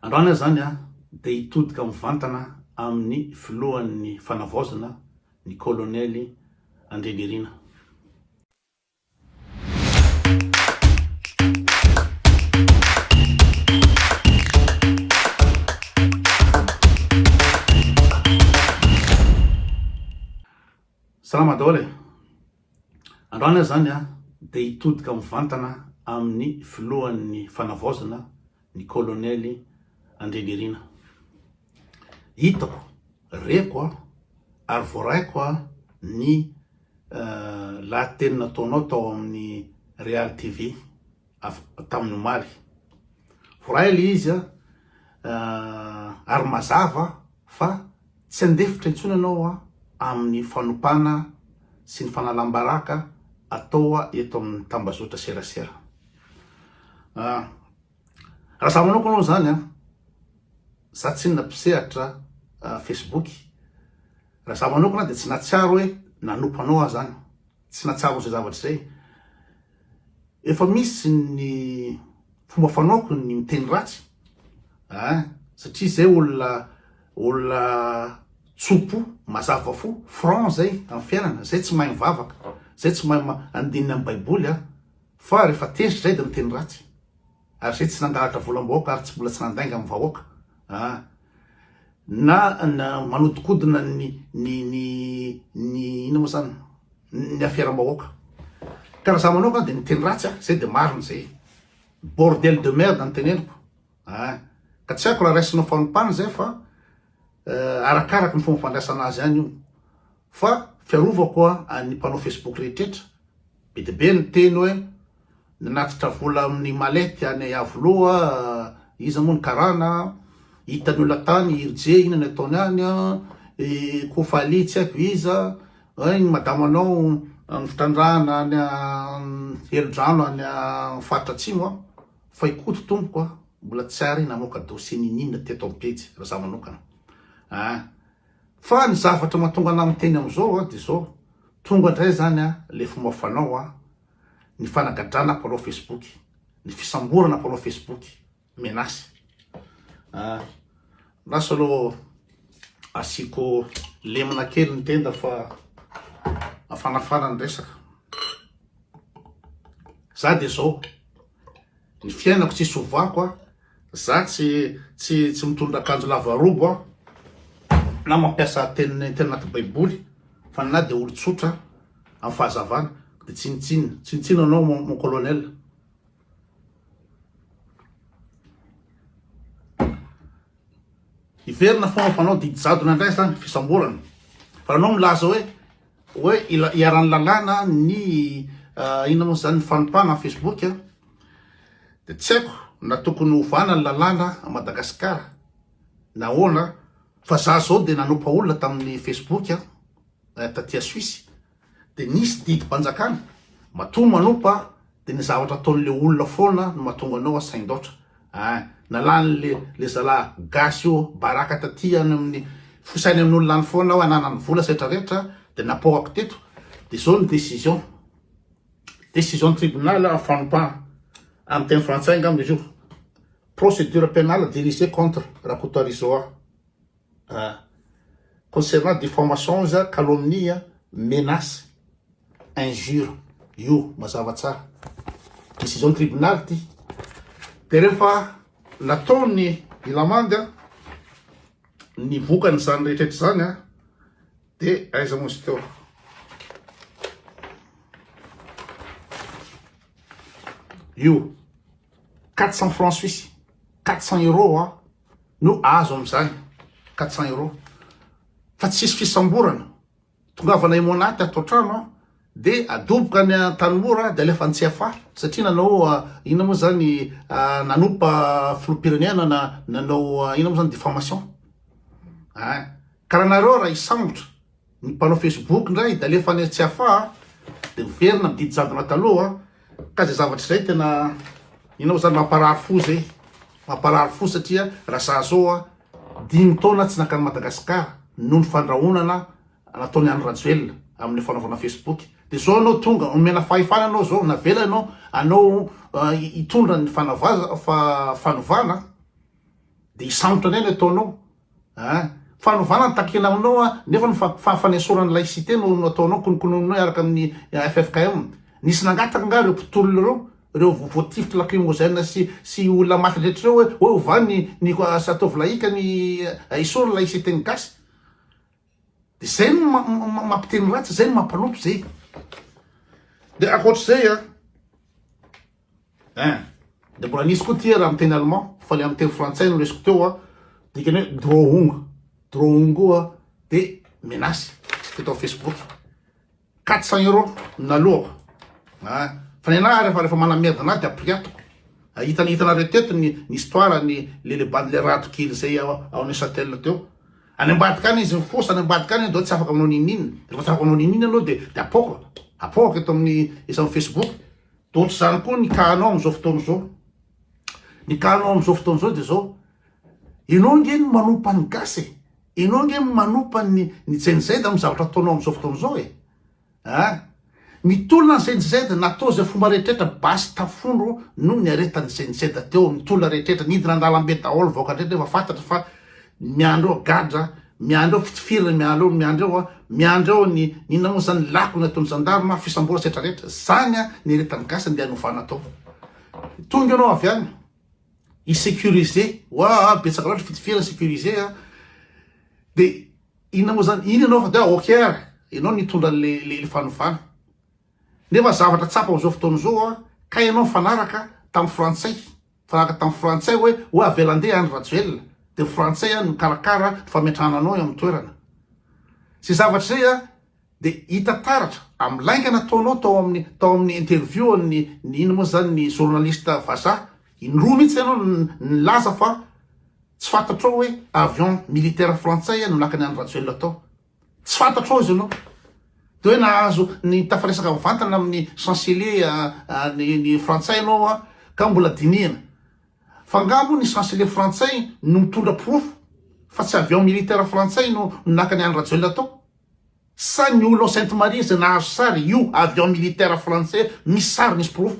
Androany zany dia hitodika mivantana amin'ny filohan'ny fanavaozana ny kolonely André Nirina. Salama daholo. Androany zany dia hitodika mivantana amin'ny filohan'ny fanavaozana ny kolonely André Nirina. Hitako, reko ary voaraiko ny lahateny nataonao tao amin'ny Real TV tamin'ny omaly. Voray le izy ary mazava fa tsy andefitra intsony ianao amin'ny fanompana sy ny fanalambaraka atao eto amin'ny tambazotra serasera. Raha za manoko anao zany za tsy napisehatra Facebook. Raha za manokana dia tsy natsiaro hoe nanompo anao zany, tsy natsiaro zay zavatra zay. Efa misy ny fomba fanaoko ny miteny ratsy, satria zay olona tsopo mazava fo, franc zay amin'ny fiainana, zay tsy mahay mivavaka, zay tsy mahay andinina amin'ny baiboly fa rehefa tezitra zay dia miteny ratsy. Ary zay tsy nangalatra volam-bahoaka ary tsy mbola tsy nandainga amin'ny vahoaka. Na manodikodina ny ino moa zany ny afiaram-bahoaka. Ka raha za manokana dia miteny ratsy zay dia marina zay. Bordel de merde anteneniko. Ka tsy haiko raha raisinao fanompana zay fa arakaraka ny fomba fandraisana azy ihany io. Fa fiarovako ny mpanao Facebook rehetraretra, be dia be ny teny hoe nanatitra vola amin'ny malety any avoloa, iza moa ny karana, hitany olona tany irje ina ny ataony any, kofaly tsy haiko iza, ny madamanao ny fitrandrahana any helodrano any faritra atsimo, fa ikoto tompoko mbola tsy ary namoaka dossier ninina teto amin'ny pejy raha za manokana. Fa ny zavatra mahatonga ana miteny amizao dia zao, tonga indray zany le fomba fanao ny fanagadrana mpanao Facebook, ny fisamborana mpanao Facebook, menasy. Lasa aloha asiko lemina kely ny tenda fa afanafana ny resaka. Za dia zao, ny fiainako tsy sovako za tsy mitondra akanjo lava robo na mampiasa teny anaty baiboly, fa na dia olo-tsotra amin'ny fahazavana. Dia tsinitsino anao mon colonel. Iverina fomba fanao didijadona indray zany fisamborana. Fa anao milaza hoe iaran'ny lalàna ny ina moa zany ny fanompana amin'ny Facebook dia tsy haiko na tokony hovana ny lalàna a Madagasikara na ahoana. Fa za zao dia nanompa olona tamin'ny Facebook taty Suisse, dia nisy didim-panjakana matoa manompa dia ny zavatra ataon'le olona foana no mahatonga anao sain-daotra. Nalany le zala gasy io baraka taty any amin'ny fosainy amin'ny olona any foana aho ananany vola rehetrarehetra dia napohako teto. Dia zao ny décision tribunal amin'ny fanompana amin'ny teny frantsay angamba izy io, procédure pénale dirigée contre Rakoto Arizoa concernant diffamation, calomnie, menace, injure. Io mazava tsara décision tribunal ty. Dia rehefa nataony ilamandy ny vokany zany rehetraretra zany dia aiza moa teo io 400 francs suisse, 400 euros no azo am'izany, 400 euros. Fa tsisy fisamborana, tongavana imonaty ato trano dia adoboka ny tanimora dia alefa antsefa, satria nanao ina moa zany nanompa filoham-pirenena nanao ina moa zany diffamation. Karaha nareo raha hisambotra ny mpanao Facebook ndray dia alefa ny antsefa dia miverina mididijadona taloha. Ka zay zavatra zay tena ina moa zany mamparary fo zay, mamparary fo satria raha za zao 5 taona tsy nakany Madagasikara noho ny fandrahonana nataony any Rajoelina amin'ny fanaovana Facebook. Dia zao anao tonga omena fahefana anao zao navela anao hitondra ny fanovana de isambotra indray ny ataonao fanovana ny takena aminao nefa ny fahafanesorany laïcité no ataonao konokononao araka amin'ny FFKM nisy nangataka nga reo mpitolona reo voatifitra lacrymogène sy olona maty rehetra reo hoe ovany ny ataovy laika ny isorany laïcité ny gasy de zay no mampiteny ratsy zay no mampanompy zay de akoatr'zay de mbola nisy koa tia raha miteny allemand fa le am'teny frantsay no resiko teo dikany hoe drohongo de menasy teto Facebook 400 € naloha fa nena rehefa manamerda anazy de apriatoko hitanareo teto ny histoire le bande le rato kely zay ao Neuchâtel teo any ambadika any izy mifosa any ambadika any do tsy afaka aminao ninina rehefa tsy afaka aminao ninina anao de apoko eto amin'ny isan'ny Facebook dotra zany koa ny kanao am'izao fotoana zao ny kanao am'izao fotoana zao de zao ianao nge ny manompa ny gasy ianao nge manompa ny jenized amy zavatra ataonao am'izao fotoana zao mitolona ny jenized natao zay fomba rehetrrehetra basy tafondro no ny aretany jenized teo mitolona rehetrrehetra nidina andalambe daholo vaoka ndretra efa fantatra fa miandreo gadra miandreo fitifirana miandreo ny inona moa zany lako ny ataony zandarma fisambola setra rehetra zany ny aretany gasy nde anovana tao tonga anao avy any isécuriser betsaka loatra fitifirana sécuriser de inona moa zany iny anao fa de oker ianao nitondra le fanovana nefa zavatra tsapa am'izao fotoana zao ka ianao fanaraka tamy frantsay hoe avelandeha any rajoelona de frantsay ny karakara fametrananao eo amy toerana sy zavatra zay de hitataratra amy laingana ataonao tao amin'ny interview ny ino moa zany ny journaliste vaza indroa mihitsy ianao nilaza fa tsy fantatrao hoe avion militaire frantsay no nakany any rajoelona tao tsy fantatrao izy anao de hoe nahazo ny tafaresaka mivantana amin'ny chancelier ny frantsay anao ka mbola dinihana fa ngambo ny chancelier frantsay no mitondra profo fa tsy avion militaire frantsay no nakany any rajoelona tao sa ny olo Sainte Marie zay nahazo sary io avion militaire frantsay misy sary misy profo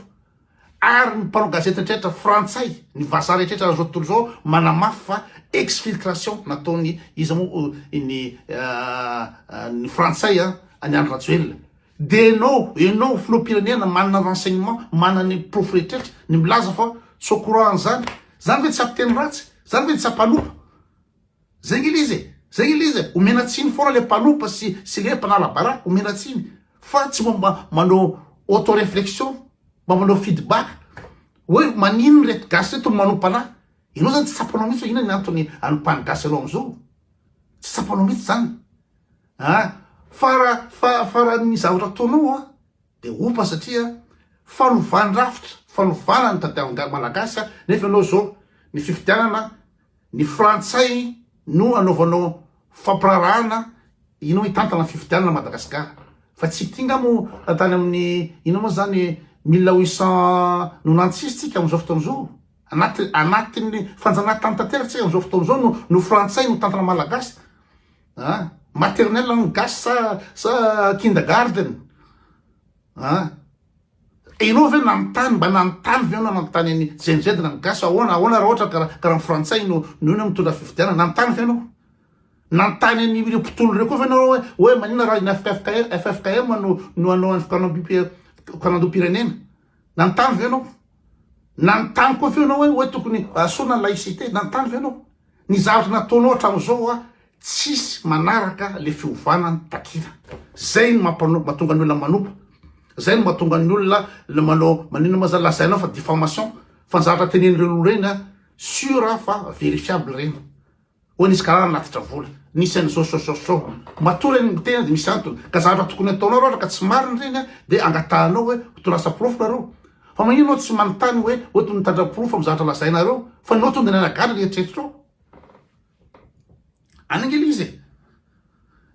ary ny mpanao gazety rehetra frantsay ny vaza rehetrrehetra zao tontolo zao manamafy fa exfiltration nataony izy mo ny frantsay any andro rajoelona de enao filoham-pirenena manana renseignement manany profo rehetrrehetra ny milaza fa tsy au courant zany ve tsy apiteny ratsy zany ve tsy ampanopa zay ngy lizy omenatsiny foana le mpanopa sy le mpanala baraka omenatsiny fa tsy mba manao auto-réflexion mba manao feedback hoe manino reto gasy reto manompa anahy ianao zany tsy tsapanao mihitsy hoe ina ny antony anompany gasy anao am'izao tsy tsapanao mihitsy zany fara ny zavatra ataonao de opa satria fanovandrafitra fanovana ny tadiavana malagasy nefa ianao zao ny fifidianana ny frantsay no anaovanao fampirarahana inao hitantana fifidianana Madagasikara fa tsy tinga mo tany amin'ny ino moa zany 1896 tsika am'izao fotoana zao anatin'ny fanjanahana tany tanteraky tsika am'izao fotoana zao no frantsay no tantana malagasy maternelle ny gasy sa kindergarten ianao ve nanontany mba nanontany ve anao nanontany any jenizedina ny gasy ahoana raha ohatra karaha ny frantsay no ino mitondra fifidianana nanontany ve anao nanontany any ireo mpitolo reo koa ve anao hoe manina raha ny FFKM no anao any fikanando-pirenena nanontany ve anao nanontany koa ve anao hoe tokony asona ny laïcité nanontany ve anao ny zavatra nataonao hatram'izao tsisy manaraka le fiovanany takina zay no mahatonga ny olona manompa zay no mahatonga ny olona manino ma zany lazainao fa diffamation fa ny zavatra tenen'ireo olo reny sur fa vérifiable reny hoe nisy karaha natitra vola nisy an'izao matory ny tena de misy antony ka zavatra tokony ataonao raha ka tsy mariny reny de angatahanao hoe tonasa profo nareo fa maninao tsy manontany hoe tony mitandra profo amy zavatra lazainareo fa nao tonga nanagala rehetrrehetrao anange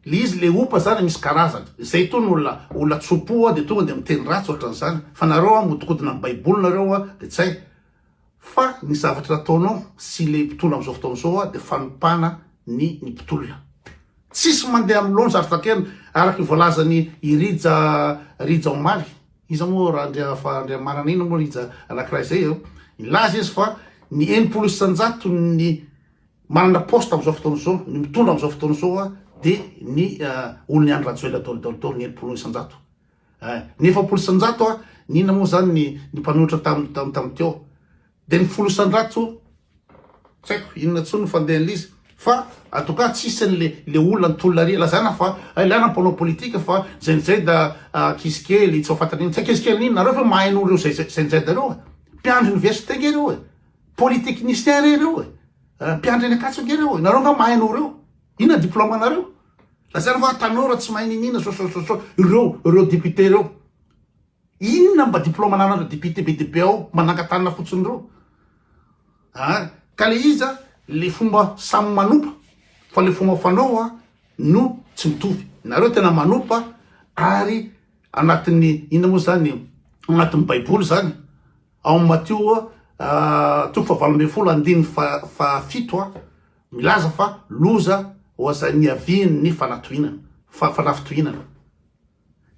lizy le opa zany misy karazany zay to ny olona tsopo de tonga de miteny ratsy ohatran'izany fa nareo modikodina ny baiboly nareo de tsy hay fa ny zavatra nataonao sy le mpitolona am'izao fotoana zao de fanompana ny mpitolona tsisy mandeha am'lohany zavatra takeny araky voalazany rija omaly izy moa raha andrea marana ina moa rija anankiray zay eo ilaza izy fa ny 1% ny manana poste am'izao fotoana zao ny mitondra am'izao fotoana zao de ny olony andro Rajoelina Dolo ny 10 isan-jato ny 10 isan-jato nina moa zany ny mpanohitra tamy teo de ny 10 isan-jato tsy haiko inona tsony fandehan'izy fa en tout cas tsisy le olona nytolona lazana fa ilana mpanao politika fa zay da kisikely tsy fatany tsy kisikely iny nareo fa mahaino reo zay dareo mpiandry université nge reo polytechnicien reo mpiandry eny akatso nge reo nareo nga mahaino reo inona diplôme nareo lazana fa tanora tsy mahay ninina so ireo député reo inona mba diplôme nanareo député BDP ao manangatanana fotsiny reo ka le iza le fomba samy manompa fa le fomba fanao no tsy mitovy nareo tena manompa ary anatin'ny inona moa zany anatin'ny baiboly zany ao Matteo toko 7:17 milaza fa loza ho aza niaviany ny fanafitohinana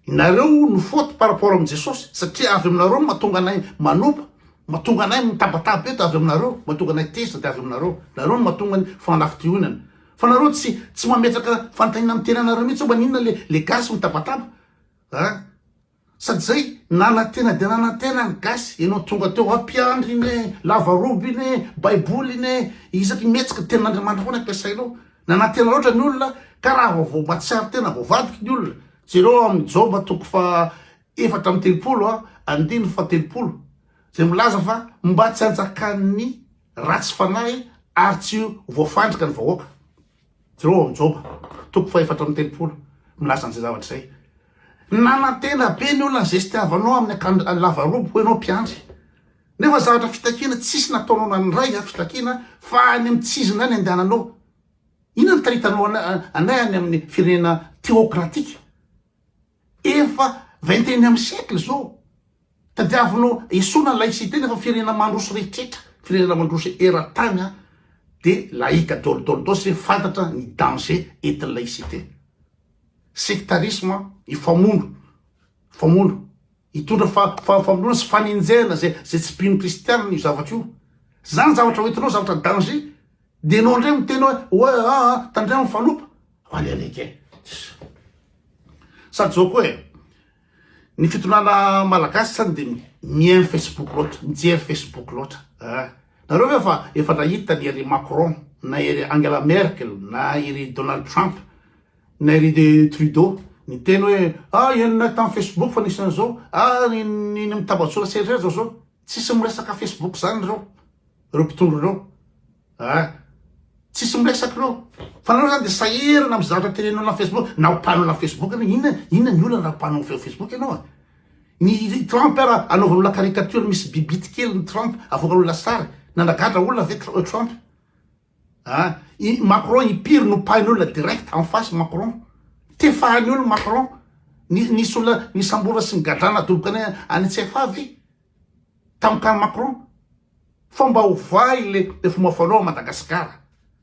nareo no faute par rapport am Jesosy satria avy aminareo mahatonga anay manompa mahatonga anay mitabataba eto avy aminareo mahatonga anay teza de avy aminareo nareo no mahatonga ny fanafitohinana fa nareo tsy mametraka fanontaniana amin'ny tenanareo mihitsy mba ninona le gasy mitabataba sady zay nanantena de nanantena ny gasy ianao tonga teo ampiandry ine lavaroby ine baiboly ine isaky metsika tenan'Andriamanitra foana ampiasainao nanantena loatra ny olona ka raha vao matsiary tena vao vadiky ny olona jereo amin'ny Joba toko fa 4:30 2:30 zay milaza fa mba tsy anjakan'ny ratsy fanahy ary tsy voafandrika ny vahoaka jereo amin'ny Joba toko fa 4:30 milaza an'izay zavatra zay nanantena be ny olona zay sy tiavanao amin'ny lavaroby ho ianao mpiandry nefa zavatra fitakina tsisy nataonao nanyray fitakina fa any amin'ny tsizina any andehananao inona ny taritanao anay any amin'ny firenena théocratique efa 21e siècle zao tadiavinao esoana laïcité nefa firenena mandroso rehetrretra firenena mandroso eran-tany de laïka dolo sy fantatra ny danger etin'ny laïcité sectarisme ifamono hitondra famonoana sy faninjena zay tsy mpino kristianina io zavatra io zany zavatra hoentinao zavatra danger de anao ndray mitena hoe tandray mifanopa alealeke sady zao koa ny fitonana malagasy sany de miainy Facebook loatra mijery Facebook loatra nareo efa nahita ny ery Macron na ery Angela Merkel na ery Donald Trump na ery de Trudeau ny teny hoe enina tamy Facebook fa nisan'izao ny mitabatsola sery zao tsisy miresaka Facebook zany reo mpitondro reo tsisy miresaky reo fa nareo zany de sahirana amy zavatra tenenao na Facebook na opanao na Facebook inona ny olana raha opanao Facebook ianao ny Trump ara anaovan'olona caricature misy bibity kely ny Trump avoakan'olona sary nanagadra olona ave Trump Macron ipiry no pain'olona direct en face Macron tefahany olo Macron nisy olona nisambora sy nygadrana adolokany any tsefavy tamikany Macron fa mba hovay le fomba fanao Madagasikara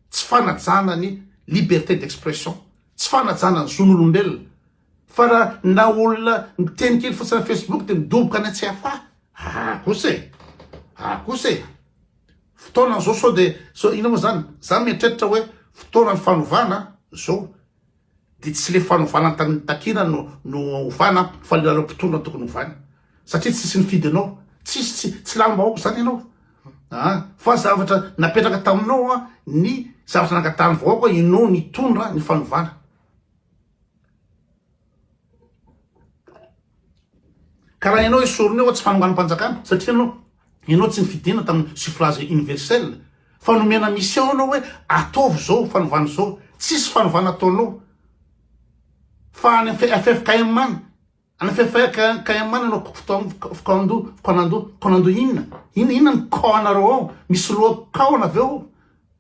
tsy fanajana ny liberté d'expression tsy fanajana ny zon'olombelona fa raha na olona miteny kely fotsiny na Facebook de midoboka any tsefa kose fotoana zao so de ina moa zany za mietreritra hoe fotoana ny fanovana zao de tsy le fanovana takina no ovana fa le nareo mpitondra tokony ovana satria tsisy nifidy anao tsy lalombahoako zany ianao fa zavatra napetraka taminao ny zavatra nangatany vahoaka ianao nitondra ny fanovana karaha ianao esorony tsy fanonganam-panjakana satria ianao tsy nifidina tamin'ny suffrage universel fa nomena mission anao hoe ataovy zao fanovana zao tsisy fanovana ataonao fa any FFKM any FFKM anao fokanando inona ny kao anareo ao misy loha kao anaveo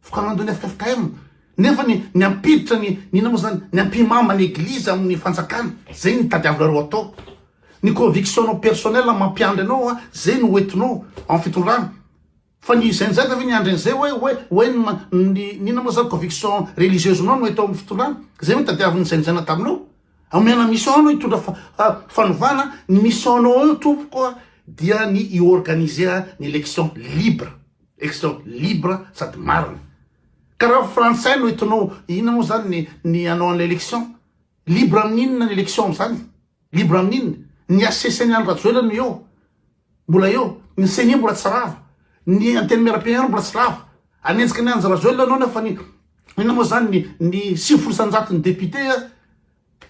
fokanando ny FFKM nefa ny ampiditra nina moa zany ny ampimama ny eglizy amin'ny fanjakana zay ny tadiavinareo atao ny convictionnao personnel mampiandry anao zay no oetinao amin'ny fitondrana fa ny zay ave ny andren'zay hoe nina moa zany conviction religieuse nao no etao amin'ny fitondrana zay hoe tadiaviny zainjaina taminao amena mission anao hitondra fanovana ny mission anao io tompoko dia ny iorganiser ny élection libre sady marina karaha français no hitonao ina moa zany ny anao an'la élection libre amin'inona ny élection am'zany libre amin'inona ny asesany any rajoelany eo mbola eo ny senia mbola tsy rava ny anteny miara-pianara mbola tsy rava anenjika ny anja rajoelna anao nefa ny ina moa zany ny 6% ny député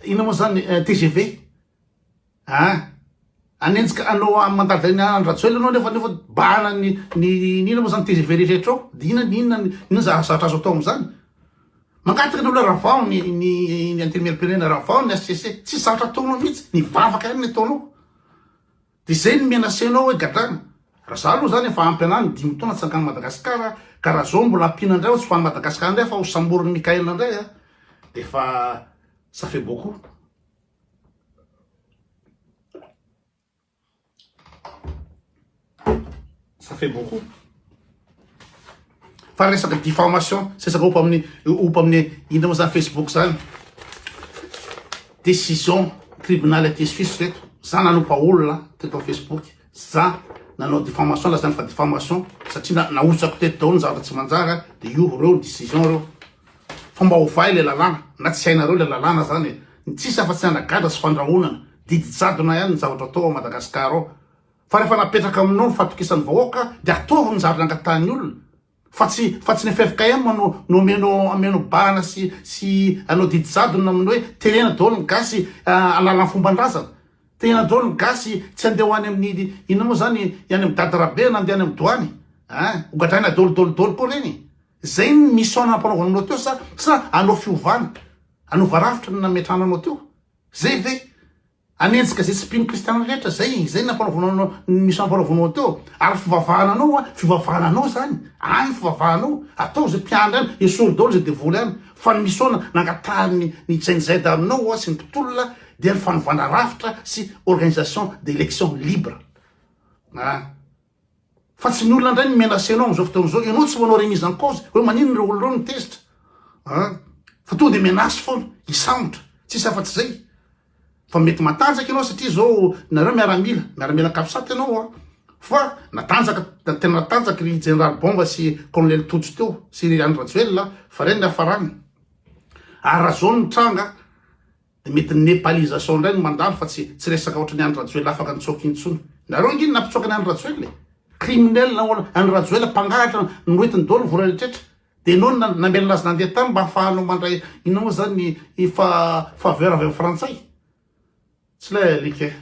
ina moa zany TGV anenjika anao mandaliny andrajoelna anao nefa bahana ny ina moa zany TGV rehetra ao di inona zavatra azo atao am'zany mangataka ny olo ravao ny anteny miara-pirenena ravao ny SCC tsy zavatra ataonao mihitsy ny vavaka ihany ny ataonao de zay ny menacenao hoe gadrana raha za aloha zany efa ampy anany 5 taona tsy ankany Madagasikara ka raha zao mbola ampina indray tsy fany Madagasikara indray fa ho samboriny Mikaela indray de fa ça fait beaucoup ça fait beaucoup fa resaka diffamation sesaka opa amin'ny ina moa zany Facebook zany décision tribunal aty Suisse reto za nanompa olona teto Facebook za nanao diffamation la zany fa diffamation satria naotsako teto daolo zavatra tsy manjara de io reo décision reo fa mba hovay le lalàna na tsy hainareo le lalàna zany tsisy afa-tsy anagadra sy fandrahonana didijadona ihany ny zavatra atao a Madagasikara ao fa rehefa napetraka aminao ny fatokisan'ny vahoaka de ataovy ny zavatra angatahany olona fa tsy ny FFKM no ameno bana sy anao didijadona amin'ny hoe tenena daolo ny gasy alala ny fomban-drazana tenena daolo ny gasy tsy andeha ho any amin'ny ina moa zany any amin'ny dadarabe na andeha any amin'ny doany hogadraina daolo koa reny zay ny mission nampanaovana anao teo sa anao fiovana anova rafitra nametrana anao teo zay ve anenjika zay tsy mpino kristiana rehetra zay nampanaovana mission nampanaovana teo ary fivavahana anao zany any fivavahanao atao zay mpiandra any esory daolo zay devoly any fa ny mission nangatahany ny jainjaida aminao sy ny mpitolona dia ny fanovana rafitra sy organisation d'élection libre fa tsy ny olona indray ny menacenao am'izao fotoan'izao ianao tsy manao remise en cause hoe manino reo olo reo nitezitra fa tonga de menasy foana hisamotra tsisy afa-tsy zay fa mety matanjaka ianao satria zao nareo miaramila kapisaty ianao fa tena natanjaka ry général Bomba sy colonel Totso teo sy Andry Rajoelina fa reny afarany ary raha zao ny tranga de mety népalisation indray ny mandalo fa tsy resaka ohatry ny Andry Rajoelina afaka nitsoky intsony nareo inginy nampitsoka ny Andry Rajoelina criminel na Andry Rajoelina mpangahatra noetiny daolo vola rehetrretra de enao namelona azy nandeha tany mba hafahanao mandray inao moa zany ny faveur avy amin'ny frantsay tsy le like